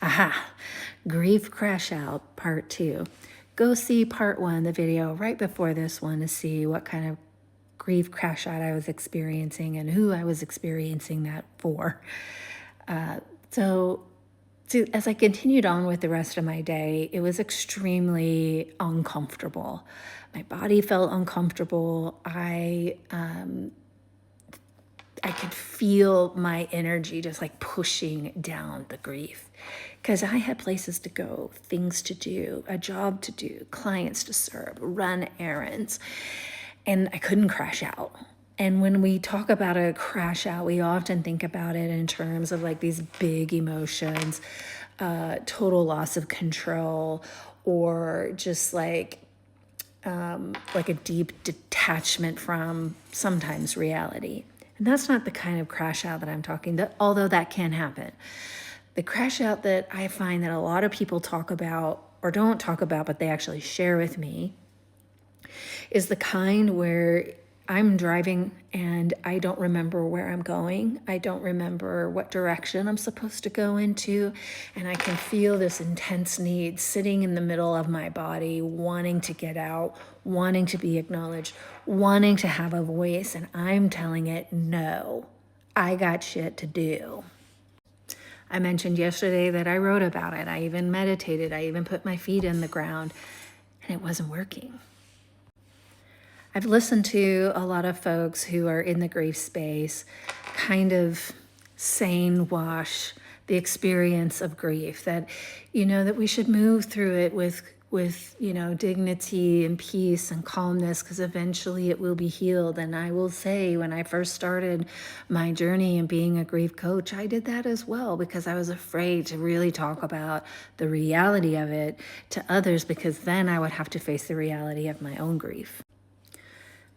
Aha, grief crash out part 2. Go see part 1, the video right before this one, to see what kind of grief crash out I was experiencing and who I was experiencing that for. So as I continued on with the rest of my day, it was extremely uncomfortable. My body felt uncomfortable. I could feel my energy just like pushing down the grief, because I had places to go, things to do, a job to do, clients to serve, run errands, and I couldn't crash out. And when we talk about a crash out, we often think about it in terms of like these big emotions, total loss of control, or just like a deep detachment from sometimes reality. And that's not the kind of crash out that I'm talking about, although that can happen. The crash out that I find that a lot of people talk about or don't talk about, but they actually share with me, is the kind where I'm driving and I don't remember where I'm going. I don't remember what direction I'm supposed to go into. And I can feel this intense need sitting in the middle of my body, wanting to get out, wanting to be acknowledged, wanting to have a voice. And I'm telling it, no, I got shit to do. I mentioned yesterday that I wrote about it. I even meditated. I even put my feet in the ground, and it wasn't working. I've listened to a lot of folks who are in the grief space kind of sane wash the experience of grief, that, that we should move through it with dignity and peace and calmness, because eventually it will be healed. And I will say, when I first started my journey in being a grief coach, I did that as well, because I was afraid to really talk about the reality of it to others, because then I would have to face the reality of my own grief.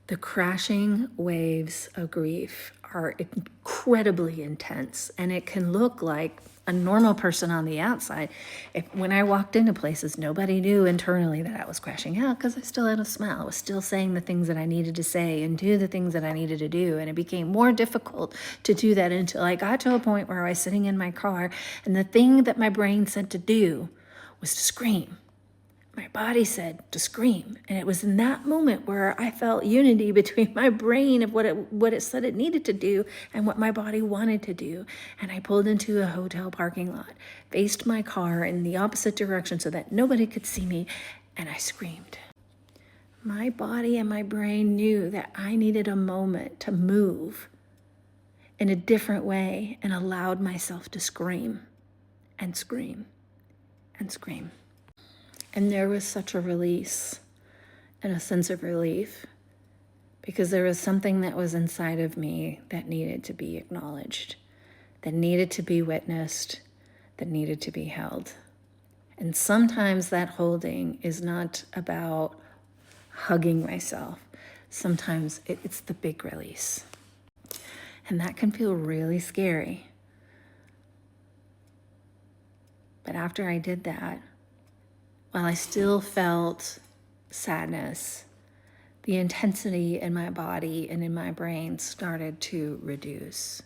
The crashing waves of grief are incredibly intense, and it can look like a normal person on the outside. When I walked into places, nobody knew internally that I was crashing out, because I still had a smile. I was still saying the things that I needed to say and do the things that I needed to do, and it became more difficult to do that until I got to a point where I was sitting in my car, and the thing that my brain said to do was to scream. My body said to scream. And it was in that moment where I felt unity between my brain of what it said it needed to do and what my body wanted to do. And I pulled into a hotel parking lot, faced my car in the opposite direction so that nobody could see me, and I screamed. My body and my brain knew that I needed a moment to move in a different way, and allowed myself to scream and scream and scream. And there was such a release and a sense of relief, because there was something that was inside of me that needed to be acknowledged, that needed to be witnessed, that needed to be held. And sometimes that holding is not about hugging myself. Sometimes it's the big release. And that can feel really scary. But after I did that, while I still felt sadness, the intensity in my body and in my brain started to reduce.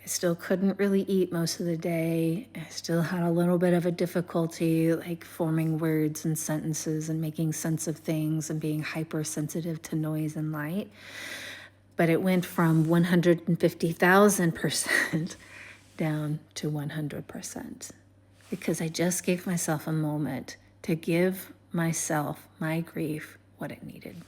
I still couldn't really eat most of the day. I still had a little bit of a difficulty like forming words and sentences and making sense of things and being hypersensitive to noise and light. But it went from 150,000% down to 100%. Because I just gave myself a moment to give myself, my grief, what it needed.